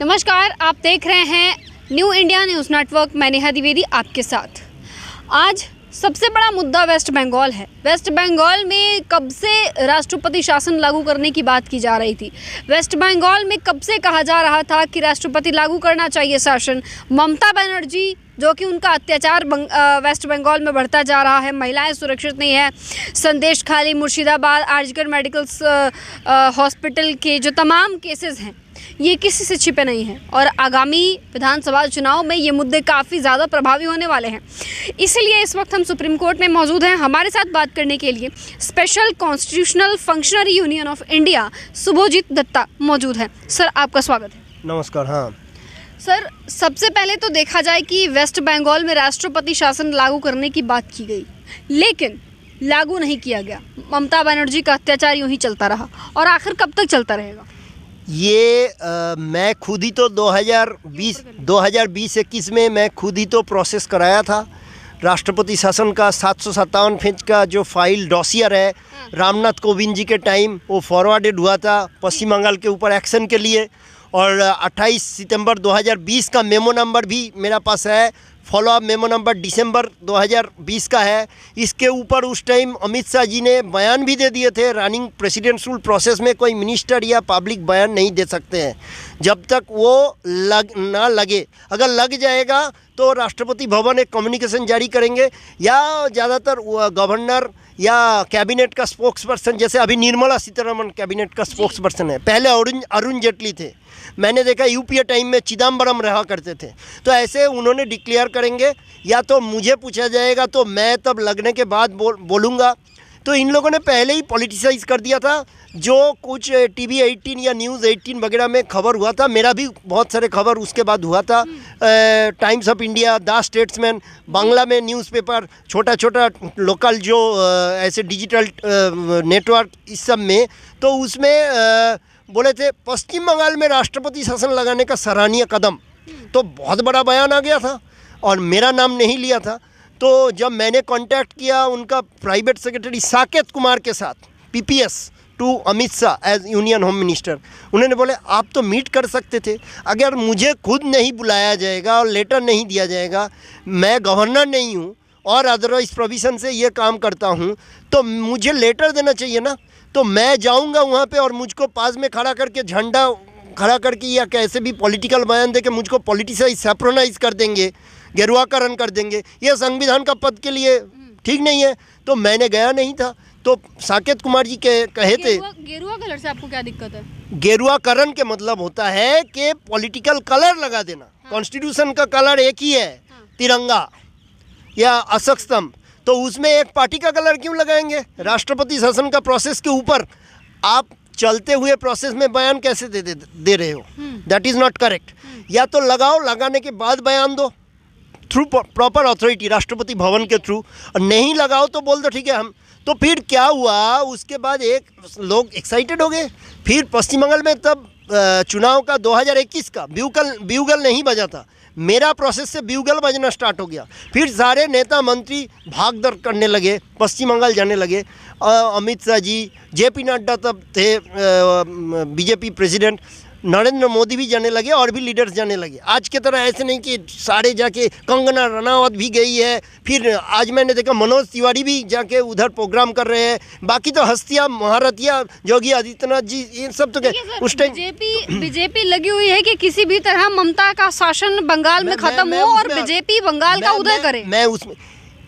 नमस्कार, आप देख रहे हैं न्यू इंडिया न्यूज़ नेटवर्क। मैं नेहा द्विवेदी आपके साथ। आज सबसे बड़ा मुद्दा वेस्ट बंगाल है। वेस्ट बंगाल में कब से राष्ट्रपति शासन लागू करने की बात की जा रही थी। वेस्ट बंगाल में कब से कहा जा रहा था कि राष्ट्रपति लागू करना चाहिए शासन। ममता बनर्जी जो कि उनका अत्याचार वेस्ट बंगाल में बढ़ता जा रहा है, महिलाएं सुरक्षित नहीं है, संदेश खाली, मुर्शिदाबाद, आरजीकर मेडिकल हॉस्पिटल के जो तमाम केसेस हैं ये किसी से छिपे नहीं हैं और आगामी विधानसभा चुनाव में ये मुद्दे काफ़ी ज़्यादा प्रभावी होने वाले हैं। इसीलिए इस वक्त हम सुप्रीम कोर्ट में मौजूद हैं। हमारे साथ बात करने के लिए special constitutional functionary union of India Shubhojit Datta मौजूद हैं। सर, आपका स्वागत है। नमस्कार। हाँ सर, सबसे पहले तो देखा जाए कि वेस्ट बंगाल में राष्ट्रपति शासन लागू करने की बात की गई, लेकिन लागू नहीं किया गया। ममता बनर्जी का अत्याचार यूं ही चलता रहा और आखिर कब तक चलता रहेगा? ये मैं खुद ही तो 2020-21 में मैं खुद ही तो प्रोसेस कराया था। राष्ट्रपति शासन का 757 पेज का जो फाइल डॉसियर है रामनाथ कोविंद जी के टाइम वो फॉरवर्डेड हुआ था पश्चिम बंगाल के ऊपर एक्शन के लिए, और 28 सितंबर 2020 का मेमो नंबर भी मेरा पास है। फॉलोअप मेमो नंबर दिसंबर 2020 का है। इसके ऊपर उस टाइम अमित शाह जी ने बयान भी दे दिए थे, रनिंग प्रेसिडेंशियल प्रोसेस में कोई मिनिस्टर या पब्लिक बयान नहीं दे सकते हैं जब तक वो ना लगे। अगर लग जाएगा तो राष्ट्रपति भवन एक कम्युनिकेशन जारी करेंगे या ज़्यादातर गवर्नर या कैबिनेट का स्पोक्स पर्सन, जैसे अभी निर्मला सीतारमण कैबिनेट का स्पोक्स पर्सन है, पहले अरुण जेटली थे, मैंने देखा यूपीए टाइम में चिदम्बरम रहा करते थे। तो ऐसे उन्होंने डिक्लेयर करेंगे या तो मुझे पूछा जाएगा तो मैं तब लगने के बाद बोलूँगा। तो इन लोगों ने पहले ही पॉलिटिसाइज कर दिया था। जो कुछ टीवी 18 या न्यूज़ 18 वगैरह में खबर हुआ था, मेरा भी बहुत सारे खबर उसके बाद हुआ था। Times of India, the statesman, Bangla में न्यूज़पेपर, छोटा छोटा लोकल जो ऐसे डिजिटल नेटवर्क, इस सब में तो उसमें बोले थे पश्चिम बंगाल में राष्ट्रपति शासन लगाने का सराहनीय कदम। तो बहुत बड़ा बयान आ गया था और मेरा नाम नहीं लिया था। तो जब मैंने कांटेक्ट किया उनका प्राइवेट सेक्रेटरी साकेत कुमार के साथ, PPS to Amit Shah as union home minister, उन्होंने बोले आप तो मीट कर सकते थे। अगर मुझे खुद नहीं बुलाया जाएगा और लेटर नहीं दिया जाएगा, मैं गवर्नर नहीं हूँ और अदरवाइज प्रोविज़न से ये काम करता हूँ, तो मुझे लेटर देना चाहिए ना। तो मैं जाऊंगा वहाँ पे और मुझको पास में खड़ा करके झंडा खड़ा करके या कैसे भी पॉलिटिकल बयान दे के मुझको पॉलिटिसाइज सेप्रोनाइज कर देंगे, गेरुआकरण कर देंगे, ये संविधान का पद के लिए ठीक नहीं है। तो मैंने गया नहीं था। तो साकेत कुमार जी कहे थे। गेरुआ कलर से आपको क्या दिक्कत है? गेरुआकरण के मतलब होता है कि पॉलिटिकल कलर लगा देना। कॉन्स्टिट्यूशन का कलर एक ही है, तिरंगा या अशोक स्तंभ, तो उसमें एक पार्टी का कलर क्यों लगाएंगे? राष्ट्रपति शासन का प्रोसेस के ऊपर आप चलते हुए प्रोसेस में बयान कैसे दे रहे हो? That is not correct. या तो लगाओ, लगाने के बाद बयान दो through proper authority, Rashtrapati Bhavan के थ्रू। और नहीं लगाओ तो बोल दो ठीक है हम। तो फिर क्या हुआ, उसके बाद एक लोग एक्साइटेड हो गए। फिर पश्चिम बंगाल में तब चुनाव का 2021 का ब्यूगल नहीं बजा था, मेरा प्रोसेस से ब्यूगल बजना स्टार्ट हो गया। फिर सारे नेता मंत्री भाग दौड़ करने लगे, पश्चिम बंगाल जाने लगे। अमित शाह जी, जेपी नड्डा तब थे बीजेपी प्रेसिडेंट, नरेंद्र मोदी भी जाने लगे और भी लीडर्स जाने लगे। आज के तरह ऐसे नहीं कि सारे जाके, कंगना रनावत भी गई है, फिर आज मैंने देखा मनोज तिवारी भी जाके उधर प्रोग्राम कर रहे हैं। बाकी तो हस्तियाँ, महारथियाँ, योगी आदित्यनाथ जी, ये सब तो उस टाइम बीजेपी लगी हुई है कि किसी भी तरह ममता का शासन बंगाल में खत्म हो और बीजेपी बंगाल का उदय करे। मैं उसमें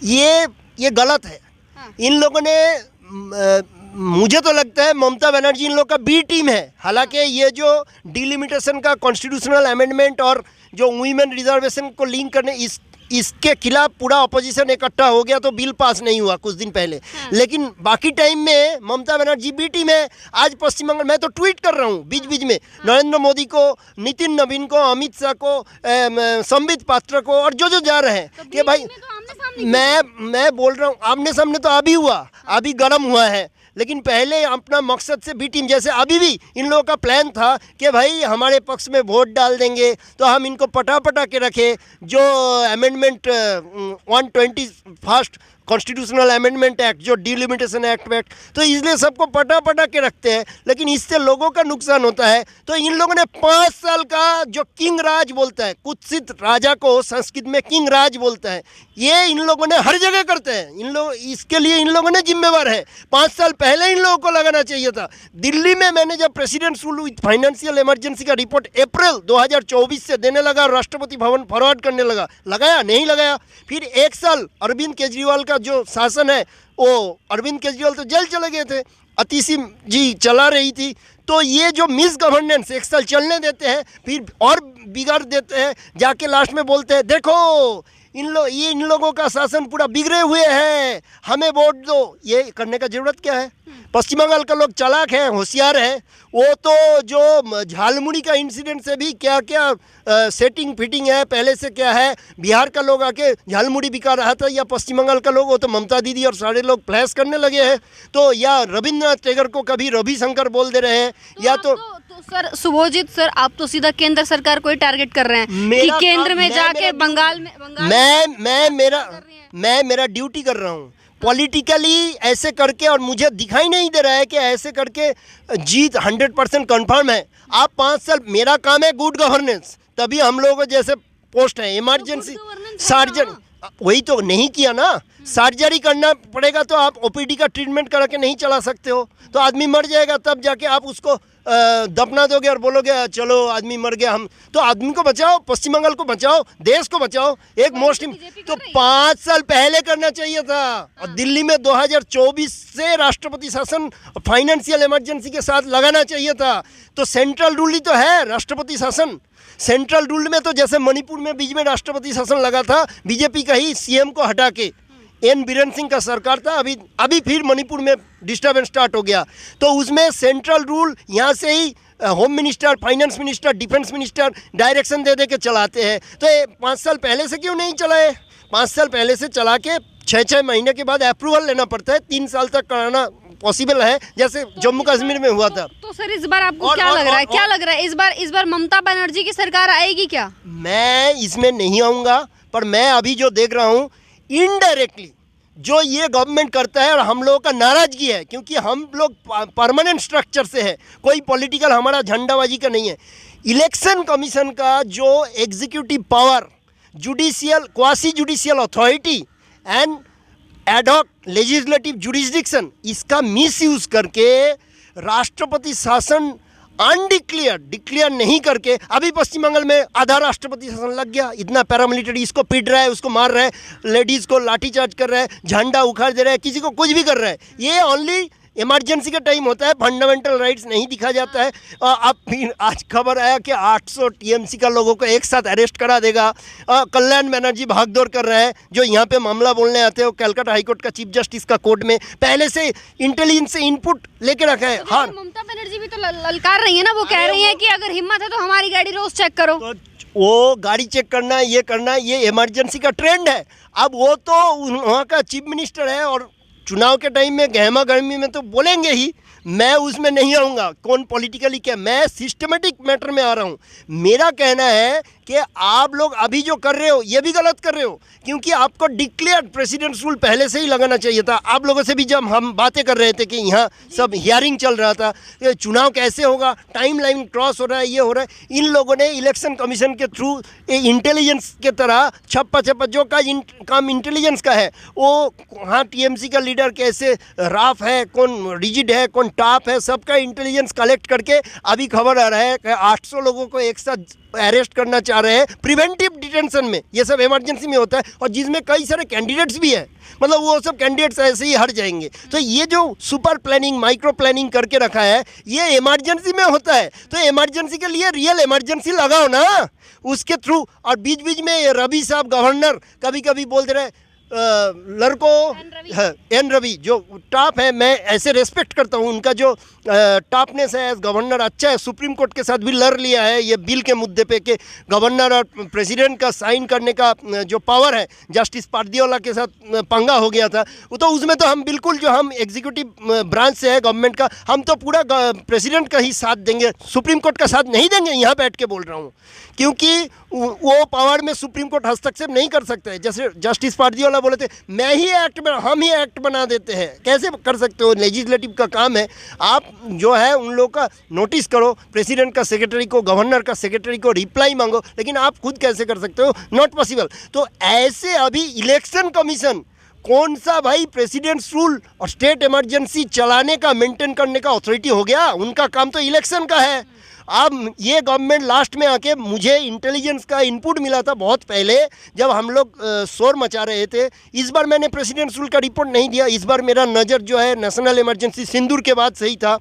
ये गलत है। इन लोगों ने मुझे तो लगता है ममता बनर्जी इन लोग का बी टीम है। हालांकि ये जो डिलिमिटेशन का कॉन्स्टिट्यूशनल अमेंडमेंट और जो वुमेन रिजर्वेशन को लिंक करने, इसके खिलाफ पूरा अपोजिशन इकट्ठा हो गया तो बिल पास नहीं हुआ कुछ दिन पहले। लेकिन बाकी टाइम में ममता बनर्जी बी टीम है। आज पश्चिम बंगाल, मैं तो ट्वीट कर रहा हूँ बीच बीच में, नरेंद्र मोदी को, नितिन नवीन को, अमित शाह को, संबित पात्रा को, और जो जा रहे हैं कि भाई मैं बोल रहा हूँ आमने सामने तो अभी हुआ, अभी गर्म हुआ है। लेकिन पहले अपना मकसद से बी टीम, जैसे अभी भी इन लोगों का प्लान था कि भाई हमारे पक्ष में वोट डाल देंगे तो हम इनको पटा के रखें। जो अमेंडमेंट 121 कॉन्स्टिट्यूशनल अमेंडमेंट एक्ट, जो डिलिमिटेशन एक्ट, तो इसलिए सबको पटा के रखते हैं, लेकिन इससे लोगों का नुकसान होता है। तो इन लोगों ने 5 साल का जो किंग राज बोलता है, कुत्सित राजा को संस्कृत में किंग राज बोलता है, ये इन लोगों ने हर जगह करते हैं। इन लोग इसके लिए इन लोगों ने जिम्मेवार है। 5 साल पहले इन लोगों को लगाना चाहिए था। दिल्ली में मैंने जब presidents rule with financial emergency का रिपोर्ट अप्रैल 2024 से देने लगा, राष्ट्रपति भवन फॉरवर्ड करने लगा, लगाया नहीं लगाया। फिर 1 साल अरविंद केजरीवाल का जो शासन है, वो अरविंद केजरीवाल तो जेल चले गए थे, अतिशी जी चला रही थी। तो ये जो मिस गवर्नेंस 1 साल चलने देते हैं, फिर और बिगाड़ देते हैं, जाके लास्ट में बोलते हैं देखो इन लोगों का शासन पूरा बिगड़े हुए हैं, हमें वोट दो। ये करने का जरूरत क्या है? पश्चिम बंगाल का लोग चालाक हैं, होशियार हैं। वो तो जो झालमुड़ी का इंसिडेंट से भी क्या क्या सेटिंग फिटिंग है, पहले से क्या है। बिहार का लोग आके झालमुड़ी बिका रहा था, या पश्चिम बंगाल का लोग, वो तो ममता दीदी और सारे लोग फ्लैश करने लगे हैं। तो या रविंद्रनाथ टैगोर को कभी रविशंकर बोल दे रहे हैं, या तो सर सुभोजित सर, आप तो सीधा केंद्र सरकार को ही टारगेट कर रहे हैं कि केंद्र में जाके बंगाल में मैं मेरा ड्यूटी कर रहा हूँ पॉलिटिकली ऐसे करके, और मुझे दिखाई नहीं दे रहा है कि ऐसे करके जीत 100% कंफर्म है। आप 5 साल, मेरा काम है गुड गवर्नेंस, तभी हम लोगों जैसे पोस्ट है इमरजेंसी सर्जरी, वही तो नहीं किया ना। सर्जरी करना पड़ेगा तो आप ओपीडी का ट्रीटमेंट करा के नहीं चला सकते हो, तो आदमी मर जाएगा, तब जाके आप उसको दफना दोगे और बोलोगे चलो आदमी मर गया। हम तो आदमी को बचाओ, पश्चिम बंगाल को बचाओ, देश को बचाओ। एक मोस्ट तो 5 साल पहले करना चाहिए था। और दिल्ली में 2024 से राष्ट्रपति शासन फाइनेंशियल इमरजेंसी के साथ लगाना चाहिए था। तो सेंट्रल रूल ही तो है राष्ट्रपति शासन। सेंट्रल रूल में तो जैसे मणिपुर में बीच में राष्ट्रपति शासन लगा था, बीजेपी का ही सीएम को हटा के, एन बीरेन सिंह का सरकार था, अभी फिर मणिपुर में डिस्टर्बेंस स्टार्ट हो गया। तो उसमें सेंट्रल रूल यहाँ से ही home minister, finance minister, defence minister direction दे के चलाते हैं। तो ये 5 साल पहले से क्यों नहीं चलाए? 5 साल पहले से चला के 6 महीने के बाद अप्रूवल लेना पड़ता है। 3 साल तक कराना पॉसिबल है, जैसे जम्मू कश्मीर में हुआ था। तो सर इस बार आपको क्या लग रहा है इस बार ममता बनर्जी की सरकार आएगी क्या? मैं इसमें नहीं आऊँगा, पर मैं अभी जो देख रहा हूँ इनडायरेक्टली जो ये गवर्नमेंट करता है, और हम लोगों का नाराजगी है, क्योंकि हम लोग परमानेंट स्ट्रक्चर से है, कोई पॉलिटिकल हमारा झंडाबाजी का नहीं है। इलेक्शन कमीशन का जो executive power, judicial, quasi judicial authority and ad hoc legislative jurisdiction, इसका मिसयूज करके राष्ट्रपति शासन डिक्लेयर नहीं करके, अभी पश्चिम बंगाल में आधा राष्ट्रपति शासन लग गया। इतना पैरामिलिट्री, इसको पीट रहा है, उसको मार रहा है, लेडीज़ को लाठीचार्ज कर रहा है, झंडा उखाड़ दे रहा है, किसी को कुछ भी कर रहा है। ये ओनली इमरजेंसी का टाइम होता है, फंडामेंटल राइट्स नहीं दिखा जाता है। अब फिर आज खबर आया कि 800 टीएमसी का लोगों को एक साथ अरेस्ट करा देगा। कल्याण बनर्जी भागदौड़ कर रहे हैं, जो यहाँ पे मामला बोलने आते हैं, वो कलकत्ता हाईकोर्ट का चीफ जस्टिस का कोर्ट में पहले से इंटेलिजेंस से इनपुट लेके रखा है। हाँ, ममता बनर्जी भी तो ललकार रही है ना, वो कह रही है कि अगर हिम्मत है तो हमारी गाड़ी रोज चेक करो। तो वो गाड़ी चेक करना, ये करना, ये इमरजेंसी का ट्रेंड है। अब वो तो वहाँ का चीफ मिनिस्टर है, और चुनाव के टाइम में गहमा गर्मी में तो बोलेंगे ही। मैं उसमें नहीं आऊँगा कौन पॉलिटिकली क्या, मैं सिस्टमेटिक मैटर में आ रहा हूँ। मेरा कहना है कि आप लोग अभी जो कर रहे हो ये भी गलत कर रहे हो, क्योंकि आपको डिक्लेयर्ड प्रेसिडेंट रूल पहले से ही लगाना चाहिए था। आप लोगों से भी जब हम बातें कर रहे थे कि यहाँ सब हियरिंग चल रहा था, चुनाव कैसे होगा, टाइम लाइन क्रॉस हो रहा है, ये हो रहा है, इन लोगों ने इलेक्शन कमीशन के थ्रू इंटेलिजेंस के तरह छप्पा जो काम इंटेलिजेंस का है, वो हाँ टीएमसी का लीडर कैसे राफ है, कौन रिजिड है, कौन टॉप है, सबका इंटेलिजेंस कलेक्ट करके अभी खबर आ रहा है कि 800 लोगों को एक साथ अरेस्ट करना चाह रहे हैं प्रिवेंटिव डिटेंशन में। ये सब इमरजेंसी में होता है, और जिसमें कई सारे कैंडिडेट्स भी हैं, मतलब वो सब कैंडिडेट्स ऐसे ही हट जाएंगे। तो ये जो सुपर प्लानिंग, माइक्रो प्लानिंग करके रखा है, ये इमरजेंसी में होता है। तो इमरजेंसी के लिए रियल इमरजेंसी लगाओ ना उसके थ्रू। और बीच बीच में रवि साहब गवर्नर कभी कभी बोलते रहे, लड़कों एन रवि जो टॉप है, मैं ऐसे रेस्पेक्ट करता हूँ उनका जो टॉपनेस है, गवर्नर अच्छा है, सुप्रीम कोर्ट के साथ भी लड़ लिया है ये बिल के मुद्दे पे कि गवर्नर और प्रेसिडेंट का साइन करने का जो पावर है, जस्टिस पारदीवाला के साथ पंगा हो गया था। वो तो उसमें तो हम बिल्कुल, जो हम एग्जीक्यूटिव ब्रांच से है गवर्नमेंट का, हम तो पूरा प्रेसिडेंट का ही साथ देंगे, सुप्रीम कोर्ट का साथ नहीं देंगे। यहाँ बैठ के बोल रहा हूँ, क्योंकि वो पावर में सुप्रीम कोर्ट हस्तक्षेप नहीं कर सकता है। जैसे जस्टिस पारदीवाला बोले थे, हम ही एक्ट बना देते हैं, कैसे कर सकते हो? लेजिस्लेटिव का काम है। आप जो है उन लोगों का नोटिस करो, प्रेसिडेंट का सेक्रेटरी को, गवर्नर का सेक्रेटरी को रिप्लाई मांगो, लेकिन आप खुद कैसे कर सकते हो? Not possible. तो ऐसे अभी इलेक्शन कमीशन कौन सा भाई प्रेसिडेंट्स रूल और स्टेट इमरजेंसी चलाने का, मेंटेन करने का अथॉरिटी हो गया? उनका काम तो इलेक्शन का है। अब ये गवर्नमेंट लास्ट में आके, मुझे इंटेलिजेंस का इनपुट मिला था बहुत पहले जब हम लोग शोर मचा रहे थे। इस बार मैंने प्रेसिडेंट्स रूल का रिपोर्ट नहीं दिया, इस बार मेरा नज़र जो है नेशनल इमरजेंसी, सिंदूर के बाद सही था,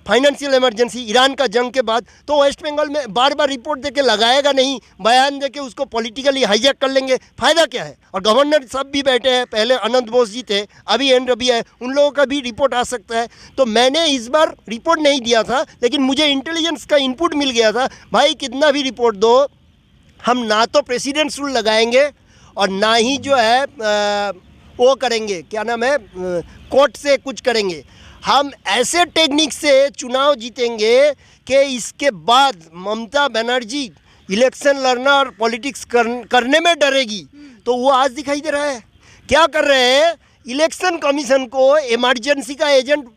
फाइनेंशियल इमरजेंसी, ईरान का जंग के बाद। तो वेस्ट बंगाल में बार बार रिपोर्ट देके लगाएगा नहीं, बयान देके उसको पॉलिटिकली हाईजैक कर लेंगे, फ़ायदा क्या है? और गवर्नर सब भी बैठे हैं, पहले अनंत बोस जी थे, अभी एन रवि है, उन लोगों का भी रिपोर्ट आ सकता है। तो मैंने इस बार रिपोर्ट नहीं दिया था, लेकिन मुझे इंटेलिजेंस का इनपुट मिल गया था, भाई कितना भी रिपोर्ट दो, हम ना तो प्रेसिडेंट्स रूल लगाएंगे और ना ही जो है वो करेंगे, क्या नाम है, कोर्ट से कुछ करेंगे। हम ऐसे टेक्निक से चुनाव जीतेंगे कि इसके बाद ममता बनर्जी इलेक्शन लड़ना और पॉलिटिक्स करने में डरेगी। तो वो आज दिखाई दे रहा है, क्या कर रहे हैं? इलेक्शन कमीशन को इमरजेंसी का एजेंट,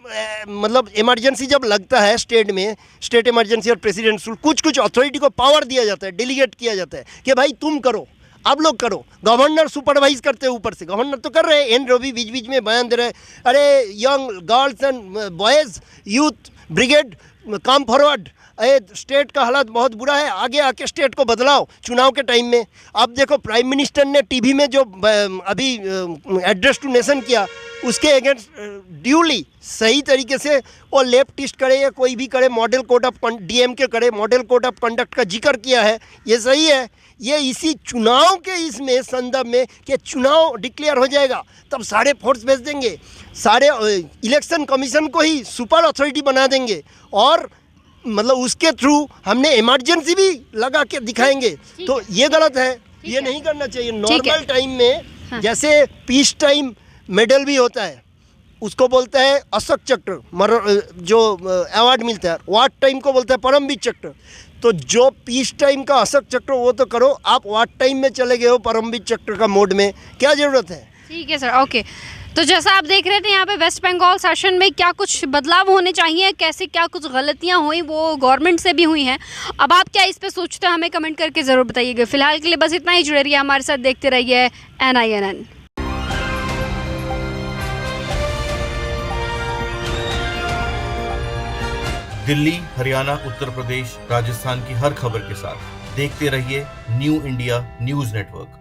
मतलब इमरजेंसी जब लगता है स्टेट में, स्टेट इमरजेंसी और प्रेसिडेंट रूल, कुछ अथॉरिटी को पावर दिया जाता है, डेलीगेट किया जाता है कि भाई तुम करो, आप लोग करो। गवर्नर सुपरवाइज करते हैं ऊपर से, गवर्नर तो कर रहे हैं। एन रवि बीच बीच में बयान दे रहे हैं, अरे young girls and boys youth brigade come forward, state का हालत बहुत बुरा है, आगे आके स्टेट को बदलाओ चुनाव के टाइम में। अब देखो प्राइम मिनिस्टर ने टीवी में जो अभी एड्रेस टू नेशन किया, उसके अगेंस्ट ड्यूली सही तरीके से वो लेफ्टिस्ट करे या कोई भी करे, मॉडल कोड ऑफ डीएमके करे, मॉडल कोड ऑफ कंडक्ट का जिक्र किया है, ये सही है। ये इसी चुनाव के इसमें संदर्भ में कि चुनाव डिक्लेयर हो जाएगा तब सारे फोर्स भेज देंगे, सारे इलेक्शन कमीशन को ही सुपर अथॉरिटी बना देंगे, और मतलब उसके थ्रू हमने इमरजेंसी भी लगा के दिखाएंगे। तो ये गलत है, ये नहीं करना चाहिए। नॉर्मल टाइम में जैसे पीस टाइम मेडल भी होता है, उसको बोलता है अशोक चक्र, जो अवार्ड मिलता है, वार टाइम को बोलता है परमवीर चक्र। तो जो पीस टाइम का अशोक चक्र वो तो करो, आप वार टाइम में चले गए हो परमवीर चक्र का मोड में, क्या ज़रूरत है? ठीक है सर, ओके। तो जैसा आप देख रहे थे यहाँ पे वेस्ट बंगाल सेशन में क्या कुछ बदलाव होने चाहिए, कैसे क्या कुछ गलतियाँ हुई वो गवर्नमेंट से भी हुई हैं। अब आप क्या इस पे सोचते हैं, हमें कमेंट करके ज़रूर बताइएगा। फिलहाल के लिए बस इतना ही, जुड़े रहिए हमारे साथ, देखते रहिए NINN। दिल्ली, हरियाणा, उत्तर प्रदेश, राजस्थान की हर खबर के साथ देखते रहिए न्यू इंडिया न्यूज़ नेटवर्क।